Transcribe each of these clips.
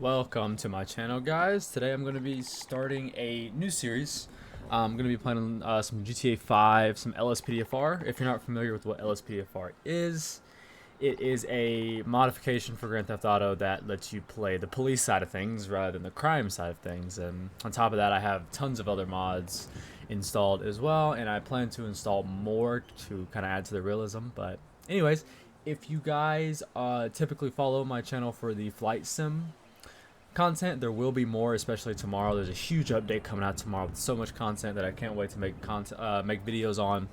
Welcome to my channel, guys. Today I'm going to be starting a new series. I'm going to be playing some GTA 5, some LSPDFR. If you're not familiar with what LSPDFR is, it is a modification for Grand Theft Auto that lets you play the police side of things rather than the crime side of things. And on top of that, I have tons of other mods installed as well, and I plan to install more to kind of add to the realism. But anyways, if you guys typically follow my channel for the flight sim content, there will be more, especially tomorrow. There's a huge update coming out tomorrow with so much content that I can't wait to make make videos on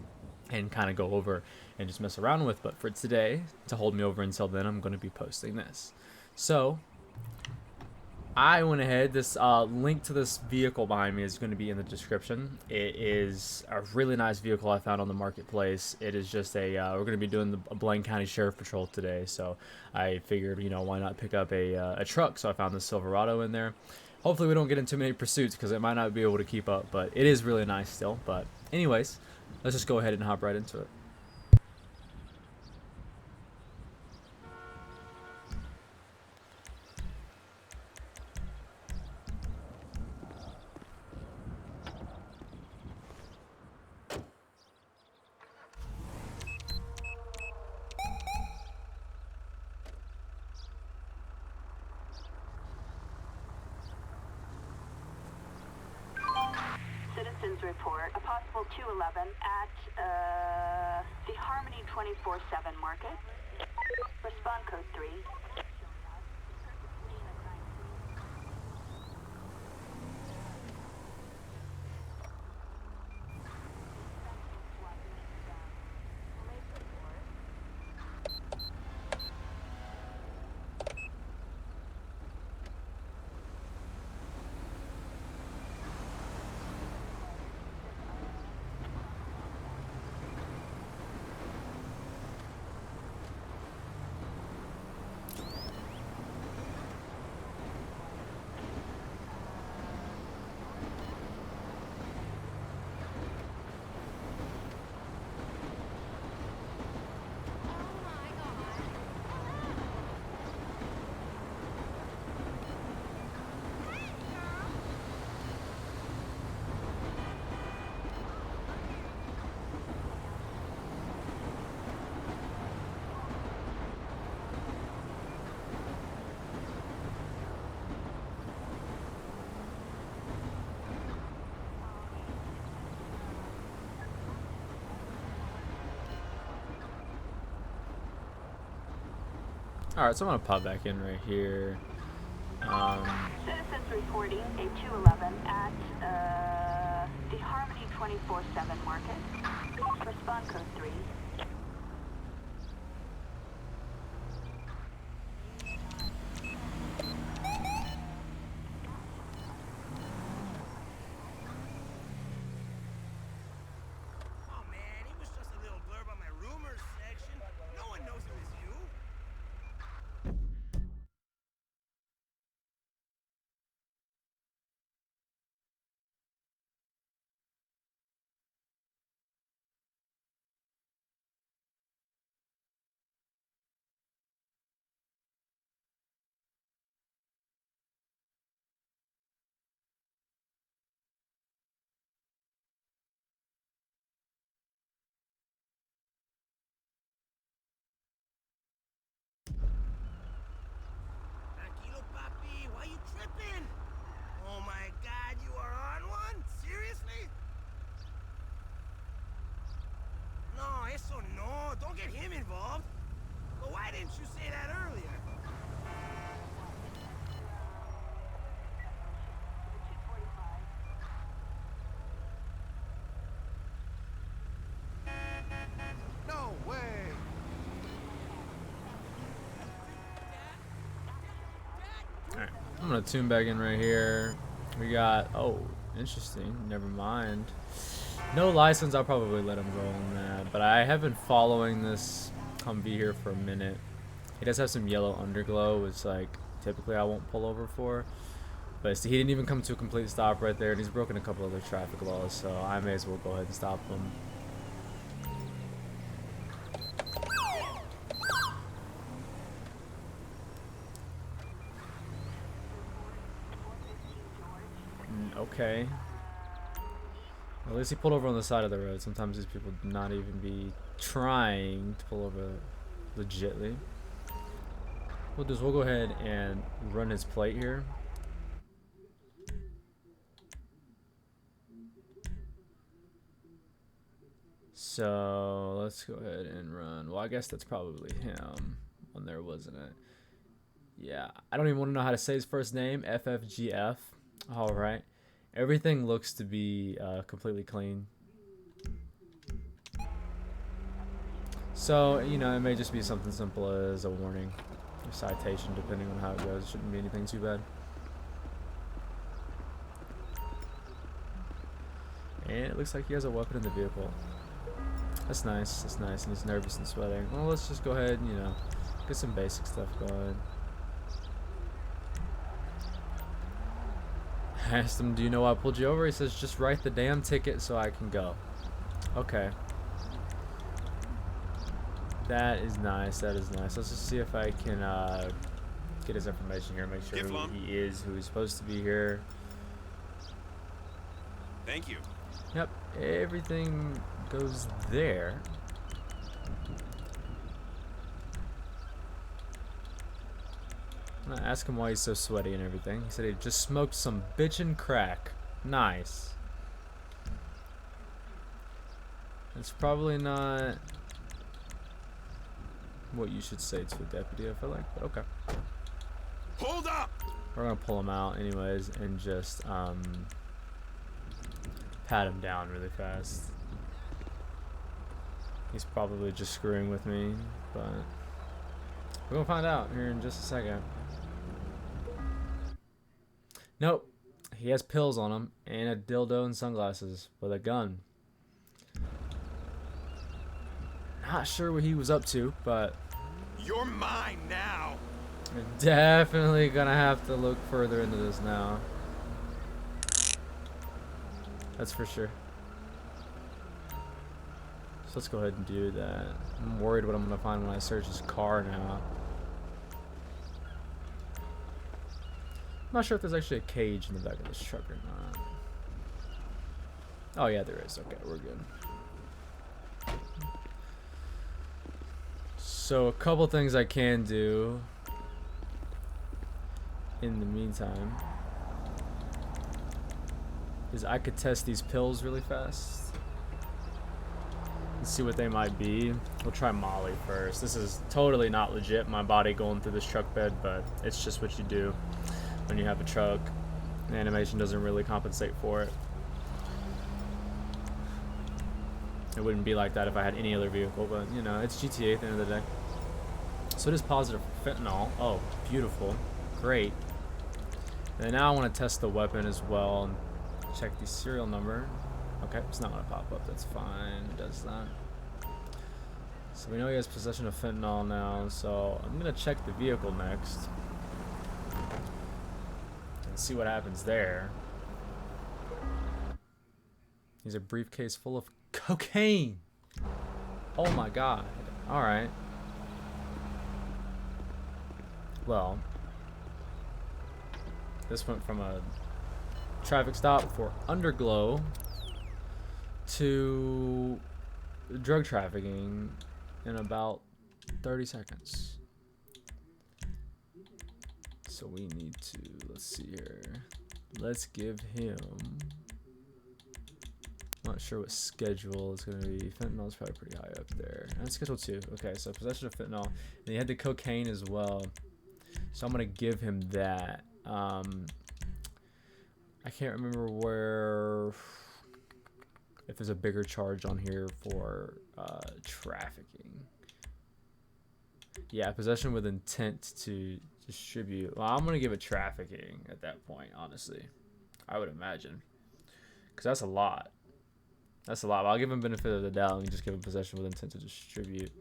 and kind of go over and just mess around with. But for today, to hold me over until then, I'm going to be posting this. So I went ahead, this link to this vehicle behind me is going to be in the description. It is a really nice vehicle I found on the marketplace. It is just a, we're going to be doing a Blaine County Sheriff Patrol today, so I figured, you know, why not pick up a truck, so I found this Silverado in there. Hopefully we don't get in too many pursuits, because it might not be able to keep up, but it is really nice still. But anyways, let's just go ahead and hop right into it. Citizens report a possible 211 at the Harmony 24/7 market. Respond code 3. Alright, so I'm going to pop back in right here. Citizens reporting a 211 at the Harmony 24/7 market. Respond code 3. Oh my God, you are on one? Seriously? No, eso no. Don't get him involved. Well, why didn't you say that earlier? No way. Alright, I'm gonna tune back in right here. We got, oh, interesting, never mind. No license, I'll probably let him go on that. But I have been following this Humvee here for a minute. He does have some yellow underglow, which like typically I won't pull over for. But see, he didn't even come to a complete stop right there, and he's broken a couple other traffic laws, so I may as well go ahead and stop him. Okay. At least he pulled over on the side of the road. Sometimes these people do not even be trying to pull over legitly. We'll go ahead and run his plate here. So let's go ahead and run. Well, I guess that's probably him on there, wasn't it? Yeah, I don't even want to know how to say his first name. FFGF. All right. Everything looks to be completely clean. So, you know, it may just be something simple as a warning or citation, depending on how it goes. It shouldn't be anything too bad. And it looks like he has a weapon in the vehicle. That's nice. That's nice. And he's nervous and sweating. Well, let's just go ahead and, you know, get some basic stuff going. I asked him, do you know why I pulled you over? He says, just write the damn ticket so I can go. Okay. That is nice. That is nice. Let's just see if I can get his information here. Make sure he is who he's supposed to be here. Thank you. Yep. Everything goes there. I'm gonna ask him why he's so sweaty and everything. He said he just smoked some bitchin' crack. Nice. It's probably not what you should say to a deputy, I feel like, but okay. Hold up! We're gonna pull him out anyways and just pat him down really fast. He's probably just screwing with me, but we're gonna find out here in just a second. Nope. He has pills on him and a dildo and sunglasses with a gun. Not sure what he was up to, but you're mine now. we're definitely gonna have to look further into this now. That's for sure. So let's go ahead and do that. I'm worried what I'm gonna find when I search his car now. I'm not sure if there's actually a cage in the back of this truck or not. Oh yeah, there is. Okay, we're good. So a couple things I can do in the meantime is I could test these pills really fast and see what they might be. We'll try Molly first. This is totally not legit, my body going through this truck bed, but it's just what you do when you have a truck. The animation doesn't really compensate for it. It wouldn't be like that if I had any other vehicle, but you know, it's GTA at the end of the day. So it is positive for fentanyl. Oh, beautiful. Great. And now I want to test the weapon as well and check the serial number. Okay, it's not going to pop up. That's fine. It does that. So we know he has possession of fentanyl now, so I'm going to check the vehicle next and see what happens there. He's a briefcase full of cocaine. Oh my god. Alright. Well, this went from a traffic stop for underglow to drug trafficking in about 30 seconds. So we need to, let's see here. Let's give him, I'm not sure what schedule is going to be. Fentanyl is probably pretty high up there. And schedule 2. Okay, so possession of fentanyl. And he had the cocaine as well. So I'm going to give him that. I can't remember where, if there's a bigger charge on here for trafficking. Yeah, possession with intent to distribute. Well, I'm going to give it trafficking at that point, honestly. I would imagine. Because that's a lot. That's a lot. But I'll give him benefit of the doubt and just give him possession with intent to distribute.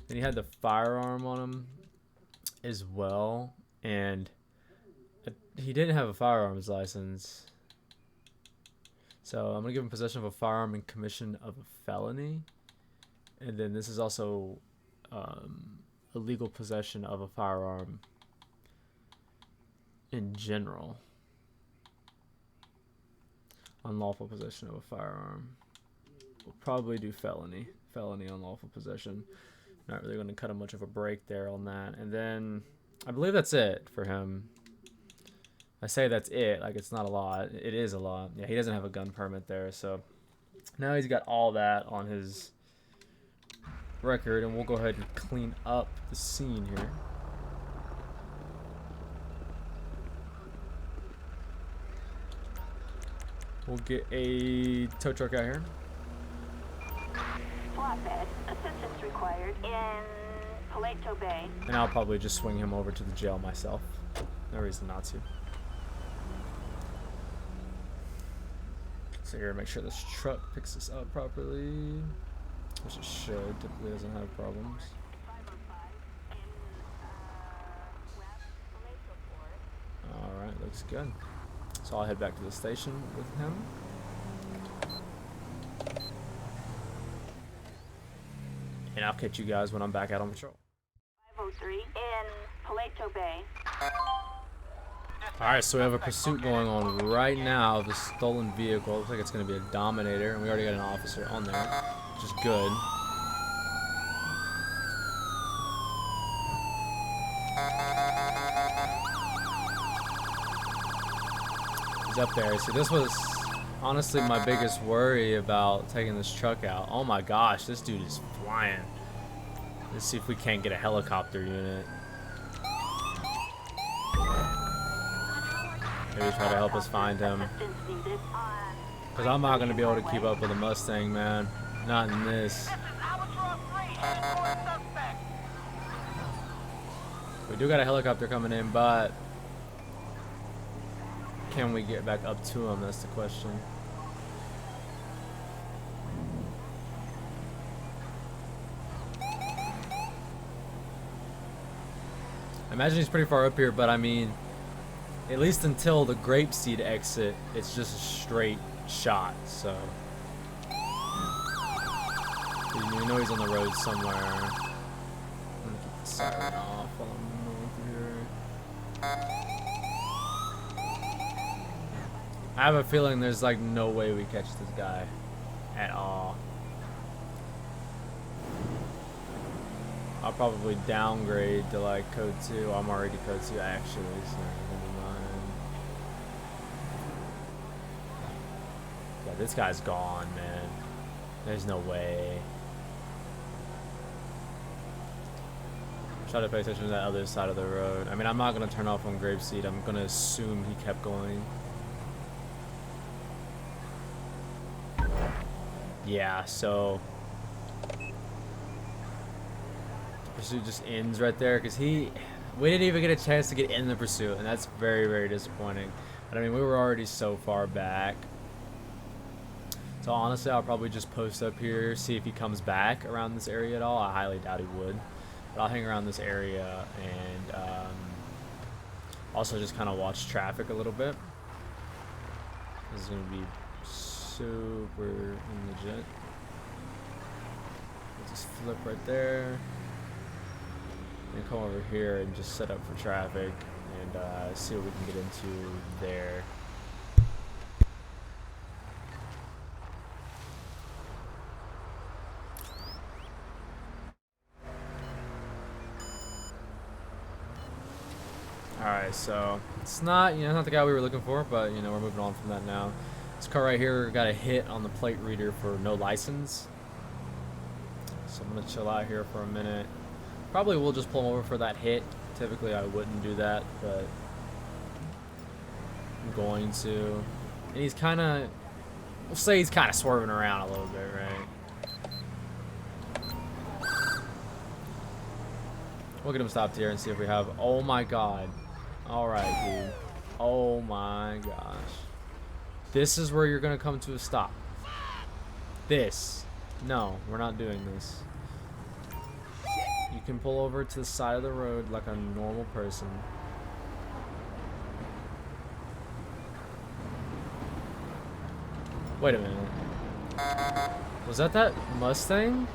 Then he had the firearm on him as well. And he didn't have a firearms license. So I'm going to give him possession of a firearm and commission of a felony. And then this is also illegal possession of a firearm in general. Unlawful possession of a firearm. We'll probably do felony. Felony unlawful possession. Not really going to cut him much of a break there on that. And then I believe that's it for him. I say that's it, like it's not a lot. It is a lot. Yeah, he doesn't have a gun permit there, so now he's got all that on his record, and we'll go ahead and clean up the scene here. We'll get a tow truck out here. Flatbed. Assistance required in Paleto Bay. And I'll probably just swing him over to the jail myself. No reason not to. So here, make sure this truck picks this up properly. Which it should. Typically doesn't have problems. 505 in West Paleto Port. Alright, looks good. So I'll head back to the station with him. And I'll catch you guys when I'm back out on patrol. 503 in Paleto Bay. Alright, so we have a pursuit going on right now of the stolen vehicle. Looks like it's going to be a Dominator, and we already got an officer on there, which is good. He's up there. See, this was honestly my biggest worry about taking this truck out. Oh my gosh, this dude is flying. Let's see if we can't get a helicopter unit. Maybe try to help us find him. Because I'm not going to be able to keep up with a Mustang, man. Not in this. We do got a helicopter coming in, but can we get back up to him? That's the question. I imagine he's pretty far up here, but I mean, at least until the grapeseed exit, it's just a straight shot, so. You know he's on the road somewhere. I'm gonna keep the siren off while I'm moving through here. I have a feeling there's like no way we catch this guy at all. I'll probably downgrade to like code 2. I'm already code 2 actually, so never mind. Yeah, this guy's gone, man. There's no way. Try to pay attention to that other side of the road. I mean, I'm not gonna turn off on Grapeseed. I'm gonna assume he kept going. Yeah, so the pursuit just ends right there because we didn't even get a chance to get in the pursuit, and that's very, very disappointing. But I mean, we were already so far back. So honestly, I'll probably just post up here, see if he comes back around this area at all. I highly doubt he would. But I'll hang around this area and also just kind of watch traffic a little bit. This is going to be super legit. We'll just flip right there. And come over here and just set up for traffic and see what we can get into there. Alright, so it's not, not the guy we were looking for, but we're moving on from that now. This car right here got a hit on the plate reader for no license. So I'm gonna chill out here for a minute. Probably will just pull him over for that hit. Typically I wouldn't do that, but I'm going to. And he's kinda, we'll say he's kinda swerving around a little bit, right? We'll get him stopped here and see if we have, oh my god. Alright, dude. Oh my gosh. This is where you're gonna come to a stop. This. No, we're not doing this. You can pull over to the side of the road like a normal person. Wait a minute. Was that Mustang?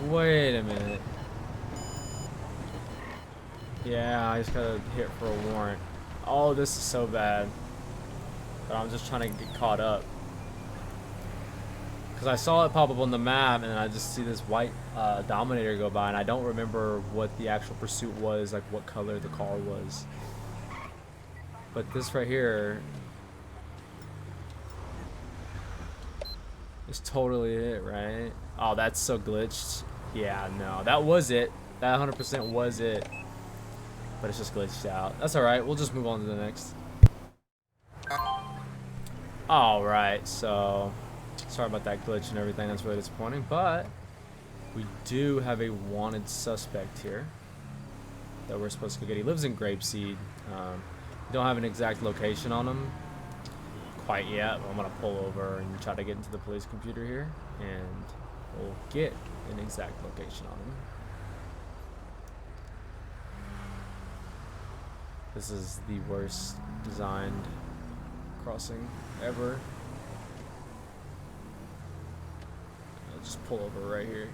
Wait a minute. Yeah, I just got hit for a warrant. Oh, this is so bad. but I'm just trying to get caught up. Because I saw it pop up on the map, and I just see this white Dominator go by, and I don't remember what the actual pursuit was, like what color the car was. But this right here is totally it, right? Oh, that's so glitched. Yeah, no, that was it. That 100% was it. But it's just glitched out. That's alright, we'll just move on to the next. Alright, so sorry about that glitch and everything, that's really disappointing, but we do have a wanted suspect here that we're supposed to go get. He lives in Grapeseed. We don't have an exact location on him quite yet, but I'm gonna pull over and try to get into the police computer here, and we'll get an exact location on him. This is the worst designed crossing ever. I'll just pull over right here.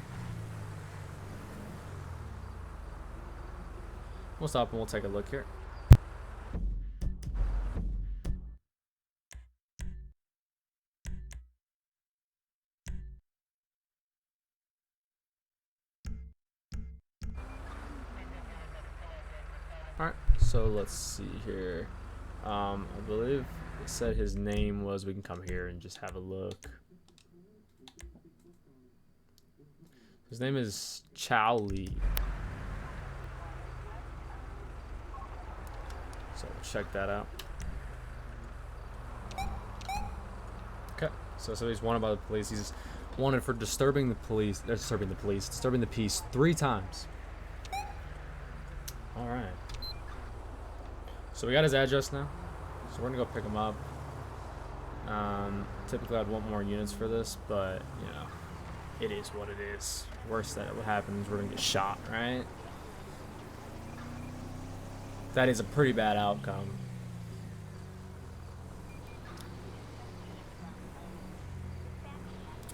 We'll stop and we'll take a look here. Alright, so let's see here. I believe it said his name was, we can come here and just have a look. His name is Chow Lee. So we'll check that out. Okay, so he's wanted by the police. He's wanted for disturbing the peace 3 times. Alright. So we got his address now, so we're gonna go pick him up. Typically I'd want more units for this, but you know, it is what it is. Worst that what happens, we're gonna get shot, right? That is a pretty bad outcome.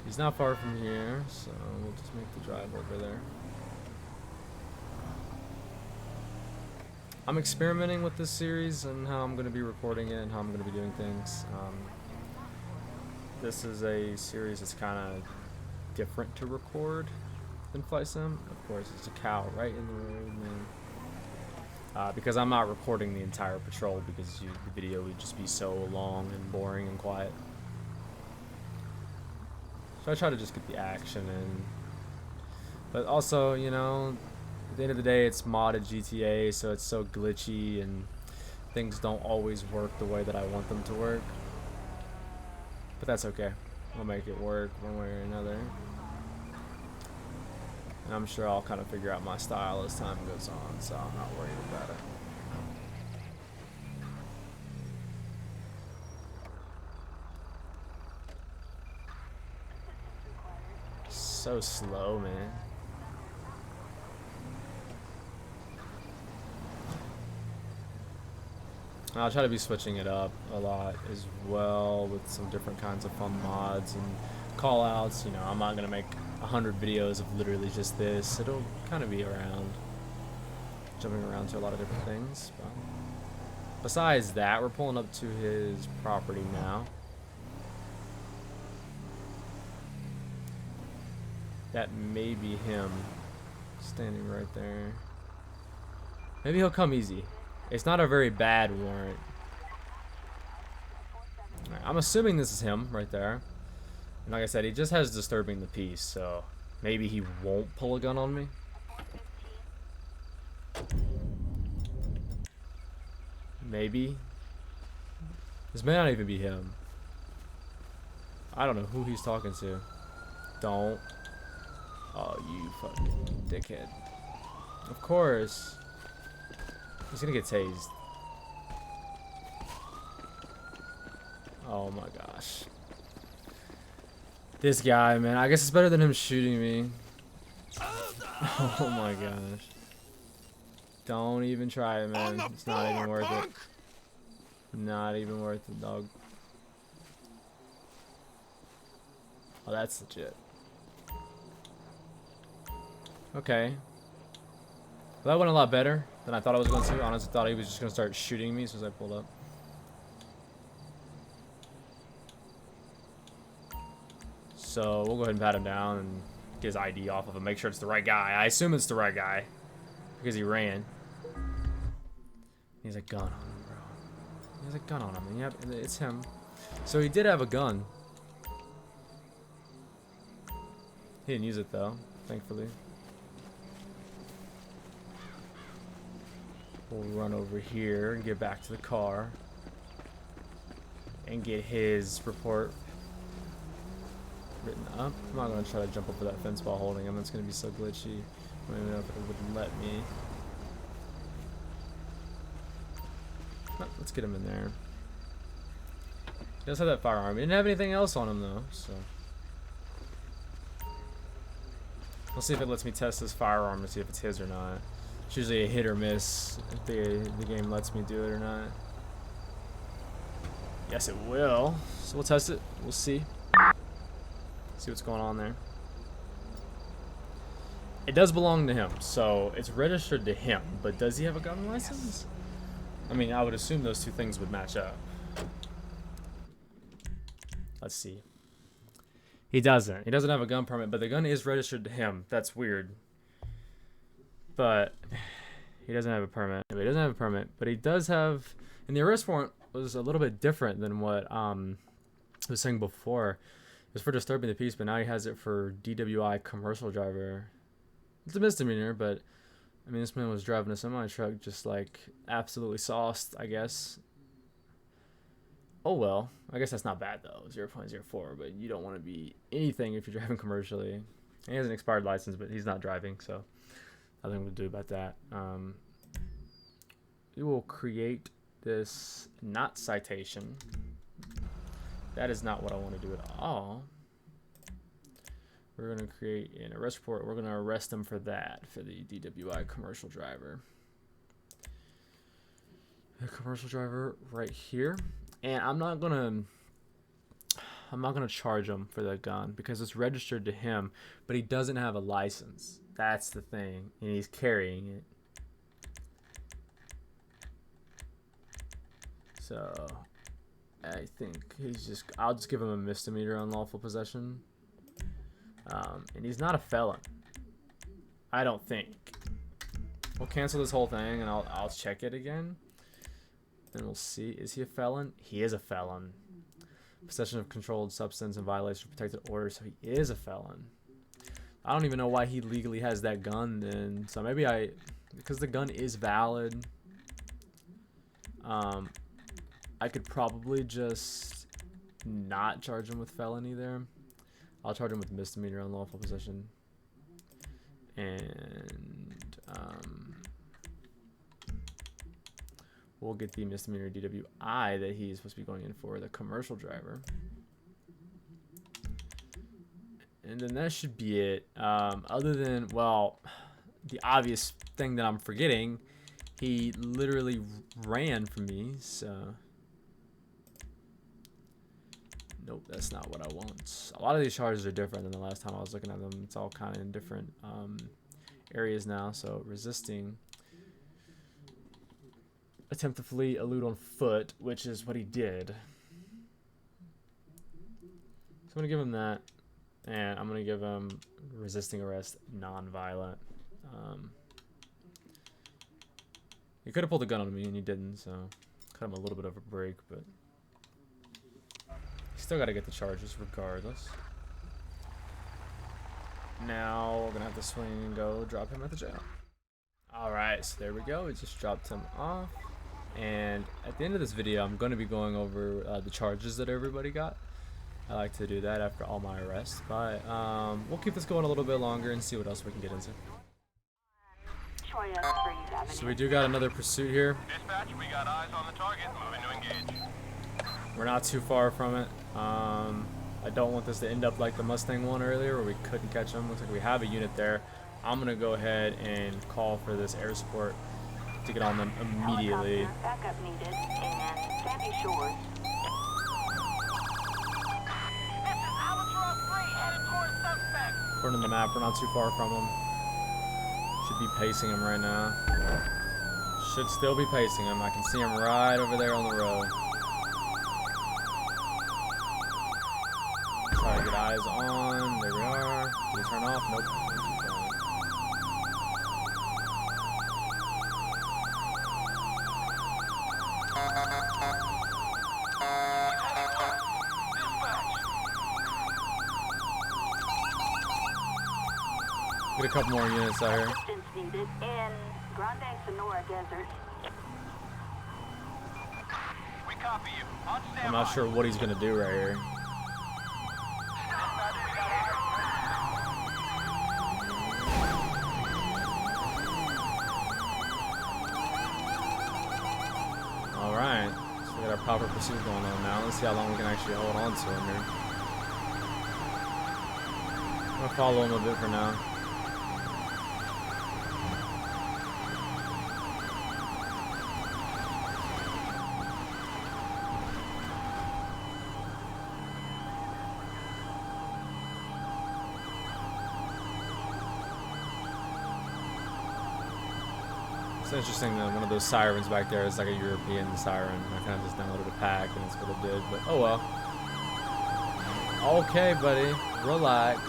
He's not far from here, so we'll just make the drive over there. I'm experimenting with this series and how I'm going to be recording it and how I'm going to be doing things. This is a series that's kind of different to record than Flight Sim. Of course, it's a cow right in the road, man. Because I'm not recording the entire patrol because the video would just be so long and boring and quiet. So I try to just get the action in. But also, you know, at the end of the day, it's modded GTA, so it's so glitchy and things don't always work the way that I want them to work. But that's okay. We'll make it work one way or another. And I'm sure I'll kind of figure out my style as time goes on, so I'm not worried about it. So slow, man. I'll try to be switching it up a lot as well with some different kinds of fun mods and call outs. You know, I'm not gonna make 100 videos of literally just this. It'll kind of be around, jumping around to a lot of different things. But besides that, we're pulling up to his property now. That may be him standing right there. Maybe he'll come easy. It's not a very bad warrant. Right, I'm assuming this is him right there. And like I said, he just has disturbing the peace, so maybe he won't pull a gun on me. Maybe. This may not even be him. I don't know who he's talking to. Don't. Oh, you fucking dickhead. Of course. He's gonna get tased. Oh my gosh. This guy, man. I guess it's better than him shooting me. Oh my gosh. Don't even try it, man. It's not even worth it. Not even worth it, dog. Oh, that's legit. Okay. Well, that went a lot better than I thought I was going to. I honestly thought he was just going to start shooting me as soon as I pulled up. So we'll go ahead and pat him down and get his ID off of him. Make sure it's the right guy. I assume it's the right guy because he ran. He has a gun on him, bro. He has a gun on him. And yep, it's him. So he did have a gun. He didn't use it though, thankfully. We'll run over here and get back to the car and get his report written up. I'm not going to try to jump over that fence while holding him. It's going to be so glitchy. I don't even know if it would let me. Oh, let's get him in there. He does have that firearm. He didn't have anything else on him though, so. We'll see if it lets me test this firearm to see if it's his or not. It's usually a hit or miss if the game lets me do it or not. Yes, it will. So we'll test it. We'll see. See what's going on there. It does belong to him, so it's registered to him. But does he have a gun license? I mean, I would assume those two things would match up. Let's see. He doesn't. He doesn't have a gun permit, but the gun is registered to him. That's weird. But he doesn't have a permit. He doesn't have a permit, but he does have. And the arrest warrant was a little bit different than what I was saying before. It was for disturbing the peace, but now he has it for DWI commercial driver. It's a misdemeanor, but I mean, this man was driving a semi truck, just like absolutely sauced, I guess. Oh well, I guess that's not bad though. 0.04, but you don't want to be anything if you're driving commercially. He has an expired license, but he's not driving, so nothing we'll do about that. We will create this not citation. That is not what I want to do at all. We're going to create an arrest report. We're going to arrest him for that, for the DWI commercial driver. The commercial driver right here. And I'm not gonna charge him for the gun because it's registered to him, but he doesn't have a license. That's the thing, and he's carrying it. So I think I'll just give him a misdemeanor unlawful possession. And he's not a felon, I don't think. We'll cancel this whole thing and I'll check it again. And we'll see. Is he a felon? He is a felon. Possession of controlled substance in violation of protected order, so he is a felon. I don't even know why he legally has that gun then. So maybe because the gun is valid, I could probably just not charge him with felony there. I'll charge him with misdemeanor unlawful possession. And we'll get the misdemeanor DWI that he is supposed to be going in for, the commercial driver. And then that should be it. Other than, well, the obvious thing that I'm forgetting, he literally ran from me, so. Nope, that's not what I want. A lot of these charges are different than the last time I was looking at them. It's all kind of in different areas now. So resisting. Attempt to flee, elude on foot, which is what he did. So I'm going to give him that. And I'm going to give him resisting arrest, non-violent. He could have pulled a gun on me and he didn't, so cut him a little bit of a break, but still got to get the charges regardless. Now we're going to have to swing and go drop him at the jail. Alright, so there we go. We just dropped him off. And at the end of this video, I'm going to be going over the charges that everybody got. I like to do that after all my arrests. But we'll keep this going a little bit longer and see what else we can get into. So we do got another pursuit here. Dispatch, we got eyes on the target. Moving to engage. We're not too far from it. I don't want this to end up like the Mustang one earlier where we couldn't catch them. Looks like we have a unit there. I'm going to go ahead and call for this air support to get on them immediately. Backup needed in Sandy Shores. This is Albatross 3, headed towards suspect. According to the map, we're not too far from him. Should be pacing him right now. Should still be pacing him. I can see him right over there on the road. Try to get eyes guy is on. There we are. Did he turn off? Nope. Get a couple more units out here. Assistance needed in Grande Sonora Desert. We copy you. On standby. I'm not sure what he's gonna do right here. Alright, so we got our proper pursuit going on now. Let's see how long we can actually hold on to him here. I'm gonna follow him a bit for now. It's interesting that one of those sirens back there is like a European siren. I kind of just downloaded a pack and it's what it did, but oh well. Okay, buddy, relax.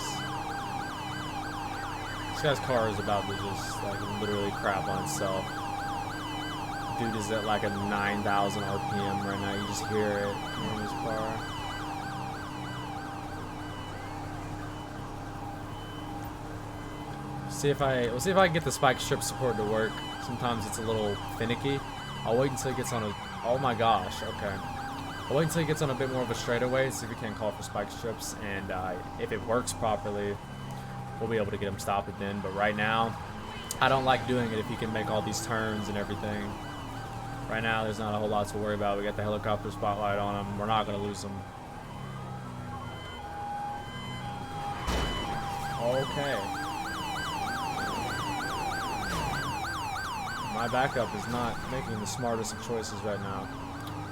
This guy's car is about to just like literally crap on itself. Dude is at like a 9,000 RPM right now. You just hear it in his car. We'll see if I can get the spike strip support to work. Sometimes it's a little finicky. I'll wait until he gets on a... Oh my gosh, okay. I'll wait until he gets on a bit more of a straightaway, see if we can call for spike strips, and if it works properly, we'll be able to get him stopped then. But right now, I don't like doing it if he can make all these turns and everything. Right now, there's not a whole lot to worry about. We got the helicopter spotlight on him. We're not going to lose him. Okay. My backup is not making the smartest of choices right now.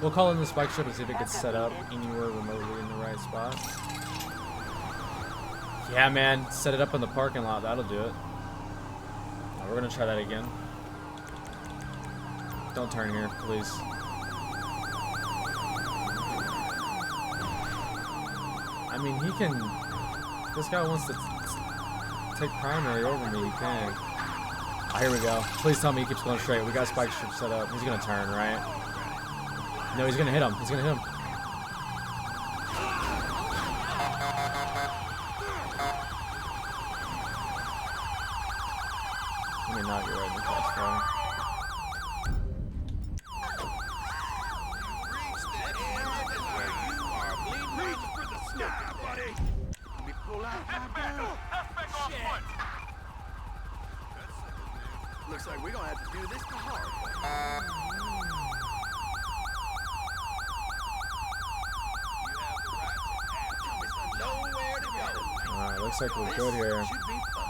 We'll call in the spike strip and see if it gets set up anywhere remotely in the right spot. Yeah, man, set it up in the parking lot. That'll do it. We're gonna try that again. Don't turn here, please. I mean, he can... This guy wants to take primary over me. He can. Oh, here we go. Please tell me he keeps going straight. We got spike strip set up. He's gonna turn, right? No, he's gonna hit him. He's gonna hit him. Let me not get right in the crossfire. Looks like we're gonna have to do this the hard way. Nowhere to go. Alright, looks like we're good here. Should be fun.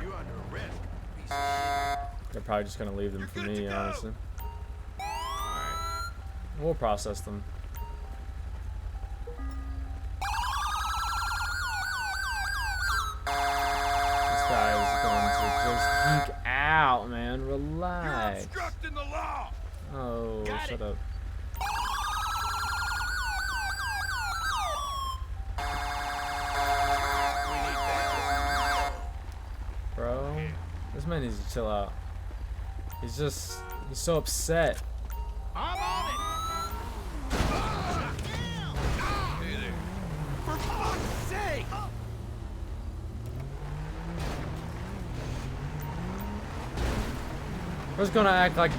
You're under arrest, piece of shit. They're probably just gonna leave them for me, honestly. Alright. We'll process them. Out, man. Relax. You're obstructing the law. Oh, shut up. Bro, this man needs to chill out. He's so upset. I'm on it. Hey there. For fuck's sake. We're just gonna act like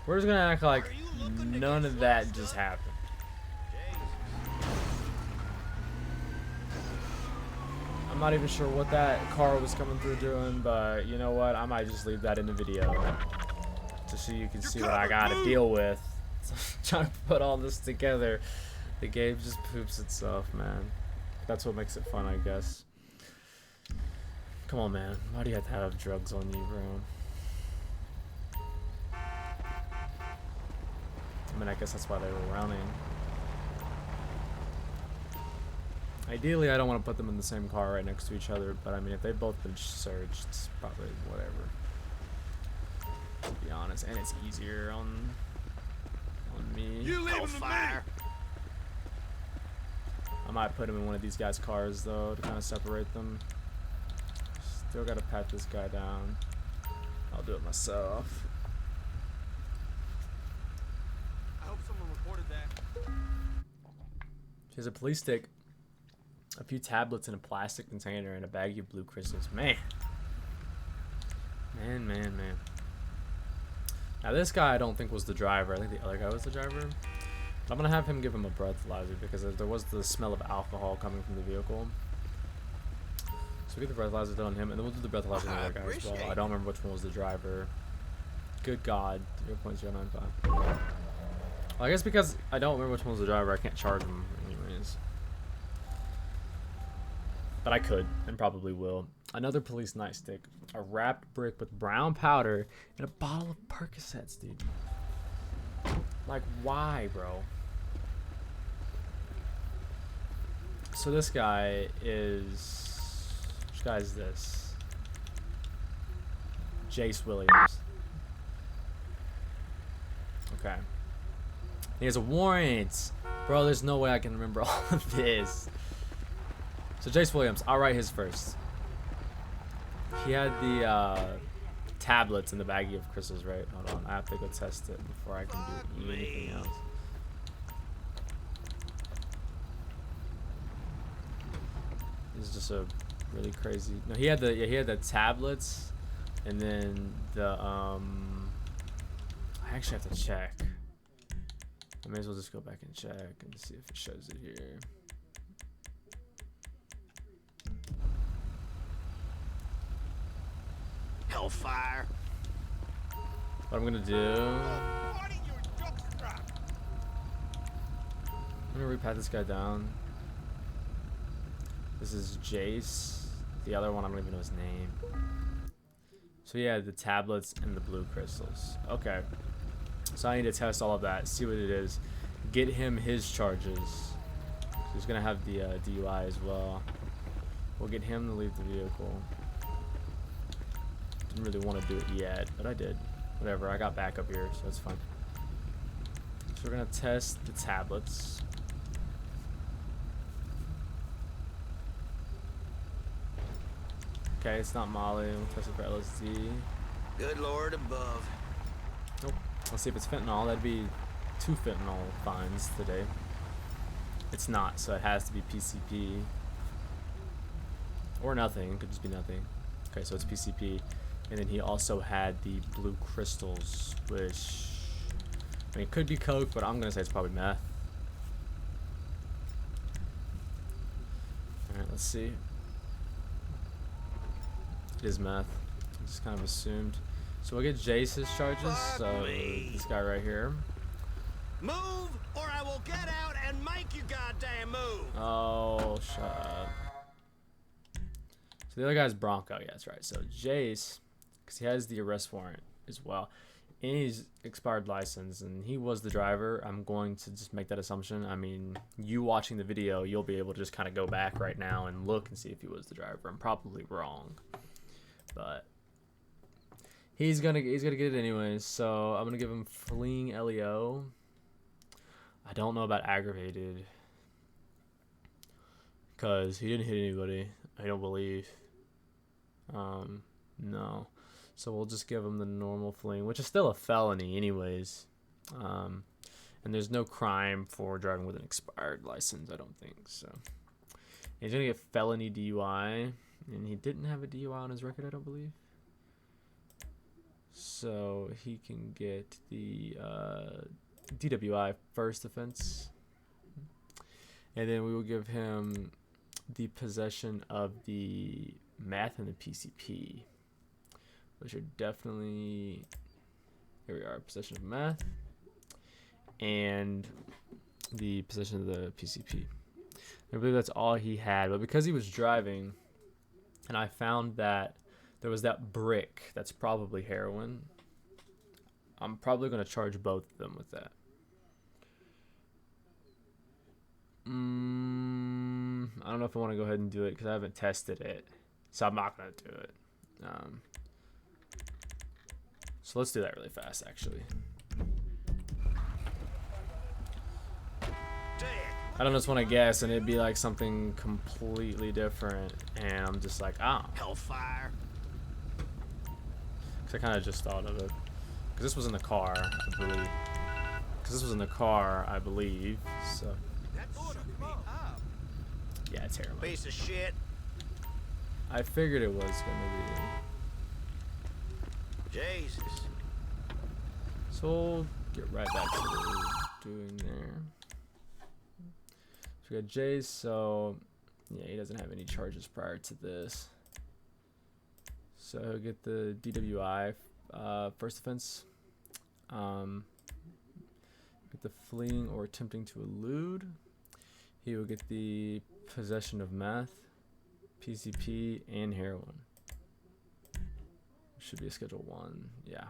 we're just gonna act like none of that just happened. I'm not even sure what that car was coming through doing, but you know what? I might just leave that in the video just so you can see what I gotta deal with. Trying to put all this together, the game just poops itself, man. That's what makes it fun, I guess. Come on, man. Why do you have to have drugs on you, bro? I mean, I guess that's why they were running. Ideally, I don't want to put them in the same car right next to each other, but I mean, if they've both been searched, it's probably whatever. To be honest, and it's easier on me. You leave him to me. I might put him in one of these guys' cars though to kind of separate them. Still gotta pat this guy down. I'll do it myself. I hope someone reported that. Here's a police stick, a few tablets in a plastic container, and a bag of blue crystals. Man. Man. Now this guy I don't think was the driver. I think the other guy was the driver. But I'm gonna have him give him a breathalyzer because there was the smell of alcohol coming from the vehicle. So we get the breathalyzer done on him, and then we'll do the breathalyzer on the other guy as well. I don't remember which one was the driver. Good God, 0.095. Well, I guess because I don't remember which one was the driver, I can't charge him anyways. But I could, and probably will. Another police nightstick, a wrapped brick with brown powder, and a bottle of Percocets, dude. Like, why, bro? So this guy is... Which guy is this? Jace Williams. Okay. He has a warrant. Bro, there's no way I can remember all of this. So Jace Williams, I'll write his first. He had the tablets in the baggie of crystals, right? Hold on, I have to go test it before I can do anything else. This is just a really crazy. No, he had the tablets, and then the I actually have to check. I may as well just go back and check and see if it shows it here. Hellfire. What I'm gonna do, I'm gonna repat this guy down. This is Jace. The other one, I don't even know his name. So yeah, the tablets and the blue crystals. Okay. So I need to test all of that, see what it is. Get him his charges. He's gonna have the DUI as well. We'll get him to leave the vehicle. Didn't really want to do it yet, but I did. Whatever, I got backup here, so it's fine. So we're gonna test the tablets. Okay, it's not Molly. We'll test it for LSD. Good Lord above. Nope. Let's see if it's fentanyl. That'd be 2 fentanyl fines today. It's not, so it has to be PCP. Or nothing. It could just be nothing. Okay, so it's PCP. And then he also had the blue crystals, which, I mean, it could be coke, but I'm gonna say it's probably meth. Alright, let's see. It is meth. Just kind of assumed. So we'll get Jace's charges. So this guy right here. Move, or I will get out and make you goddamn move. Oh, shut up. So the other guy's Bronco. Yeah, that's right. So Jace, because he has the arrest warrant as well, and his expired license, and he was the driver. I'm going to just make that assumption. I mean, you watching the video, you'll be able to just kind of go back right now and look and see if he was the driver. I'm probably wrong, but he's gonna get it anyways. So I'm gonna give him fleeing LEO. I don't know about aggravated, because he didn't hit anybody, I don't believe. No. So we'll just give him the normal fleeing, which is still a felony anyways. And there's no crime for driving with an expired license, I don't think. So he's gonna get felony DUI, and he didn't have a DUI on his record, I don't believe. So he can get the DWI first offense, and then we will give him the possession of the meth and the PCP, which are definitely, here we are, possession of meth and the possession of the PCP. I believe that's all he had, but because he was driving and I found that there was that brick that's probably heroin, I'm probably going to charge both of them with that. I don't know if I want to go ahead and do it because I haven't tested it, so I'm not going to do it. So let's do that really fast, actually. I don't just want to guess, and it'd be like something completely different, and I'm just like, Hellfire. Because I kind of just thought of it. Because this was in the car, I believe. So, yeah, it's heroin. Piece of shit. I figured it was gonna be. Jesus. So we'll get right back to what we're doing there. So we got Jay's, so yeah, he doesn't have any charges prior to this. So he'll get the DWI first offense. Get the fleeing or attempting to elude. He will get the possession of meth, PCP, and heroin. Should be a Schedule 1, yeah.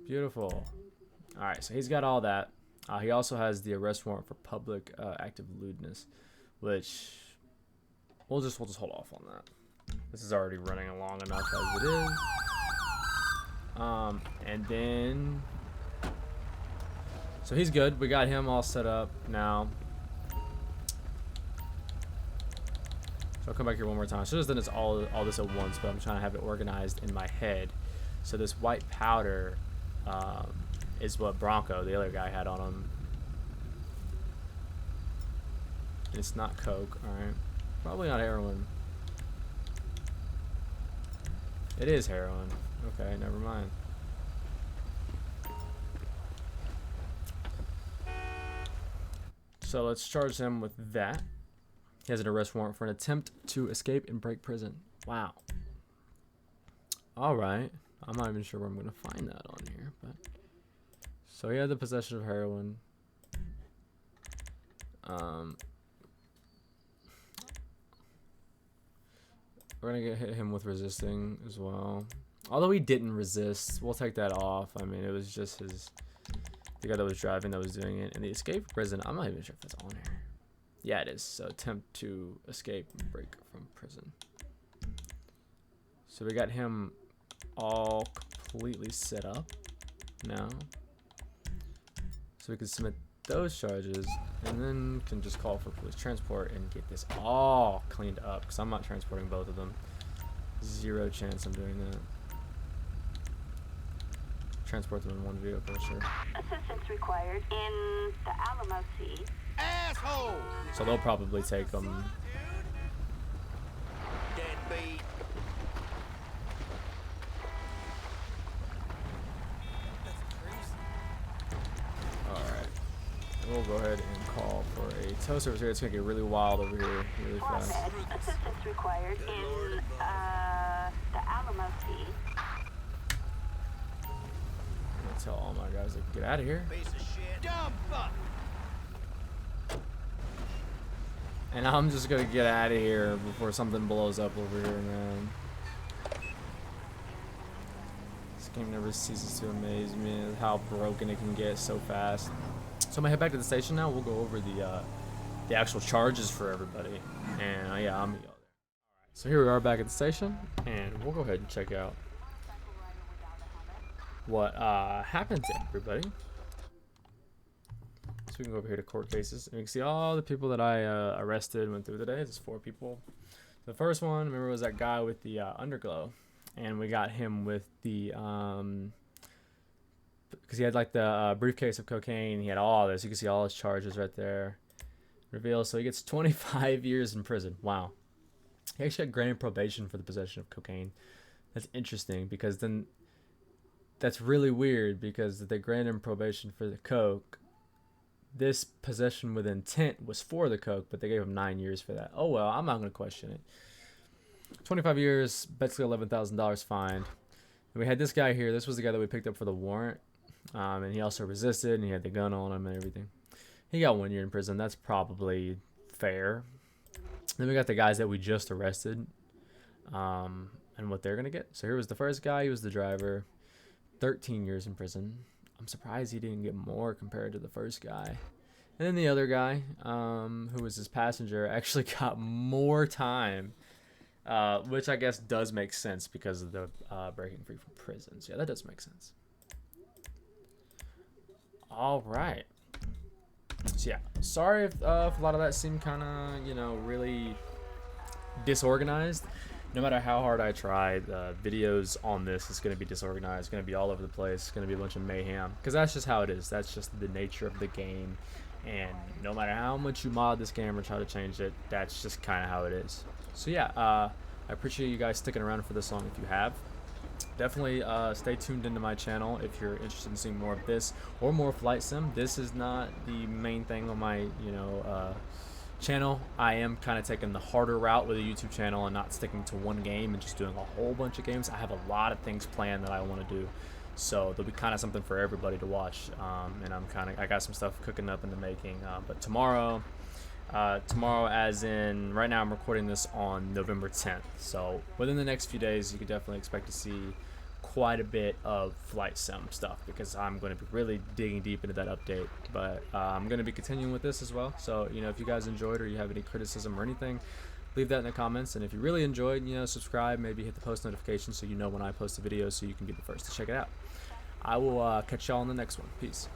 Beautiful. All right, so he's got all that. He also has the arrest warrant for public active lewdness, which we'll just hold off on that. This is already running along enough as it is. And then, so he's good. We got him all set up now. So I'll come back here one more time. So just done this all this at once, but I'm trying to have it organized in my head. So this white powder is what Bronco, the other guy, had on him. It's not coke, alright. Probably not heroin. It is heroin. Okay, never mind. So let's charge him with that. He has an arrest warrant for an attempt to escape and break prison. Wow. Alright. I'm not even sure where I'm going to find that on here, but so he had the possession of heroin. We're gonna hit him with resisting as well. Although he didn't resist, we'll take that off. I mean, it was just the guy that was driving that was doing it. And the escape from prison, I'm not even sure if that's on here. Yeah, it is. So attempt to escape and break from prison. So we got him all completely set up now. So we can submit those charges and then can just call for police transport and get this all cleaned up, because I'm not transporting both of them. Zero chance I'm doing that. Transport them in one vehicle, sure. Assistance required in the Alamo Sea. Asshole! So they'll probably take them. Deadbeat. We'll go ahead and call for a tow service here. It's gonna get really wild over here really fast. Assistance required in the Alamo Sea. I'm gonna tell all my guys they can get out of here. Piece of shit. Dumb fuck. And I'm just gonna get out of here before something blows up over here, man. This game never ceases to amaze me how broken it can get so fast. So I'm gonna head back to the station now. We'll go over the actual charges for everybody, and yeah, I'm gonna go there. All right, so here we are back at the station, and we'll go ahead and check out what happened to everybody. So we can go over here to court cases, and we can see all the people that I arrested and went through today. There's 4 people. The first one, remember, was that guy with the underglow, and we got him with the because he had like the briefcase of cocaine. He had all this. You can see all his charges right there. Reveal. So he gets 25 years in prison. Wow. He actually got granted probation for the possession of cocaine. That's interesting, because then that's really weird, because they granted him probation for the coke. This possession with intent was for the coke, but they gave him 9 years for that. Oh well, I'm not going to question it. 25 years, basically $11,000 fined. And we had this guy here. This was the guy that we picked up for the warrant. And he also resisted, and he had the gun on him and everything. He got 1 year in prison. That's probably fair. Then we got the guys that we just arrested, and what they're going to get. So here was the first guy. He was the driver. 13 years in prison. I'm surprised he didn't get more compared to the first guy. And then the other guy, who was his passenger, actually got more time. which I guess does make sense because of the breaking free from prisons. Yeah, that does make sense. All right. So yeah, sorry if a lot of that seemed kind of, you know, really disorganized. No matter how hard I try, the videos on this is going to be disorganized, going to be all over the place, it's going to be a bunch of mayhem, because that's just how it is. That's just the nature of the game, and no matter how much you mod this game or try to change it, that's just kind of how it is. So yeah, I appreciate you guys sticking around for this long if you have. Definitely stay tuned into my channel if you're interested in seeing more of this or more flight sim. This is not the main thing on my, you know, channel. I am kind of taking the harder route with a YouTube channel and not sticking to one game and just doing a whole bunch of games. I have a lot of things planned that I want to do, so there'll be kind of something for everybody to watch. And I got some stuff cooking up in the making. But tomorrow, as in right now, I'm recording this on November 10th. So within the next few days, you can definitely expect to see quite a bit of flight sim stuff, because I'm going to be really digging deep into that update. But I'm going to be continuing with this as well. So, you know, if you guys enjoyed or you have any criticism or anything, leave that in the comments. And if you really enjoyed, you know, subscribe, maybe hit the post notification so you know when I post a video, so you can be the first to check it out. I will catch y'all in the next one. Peace.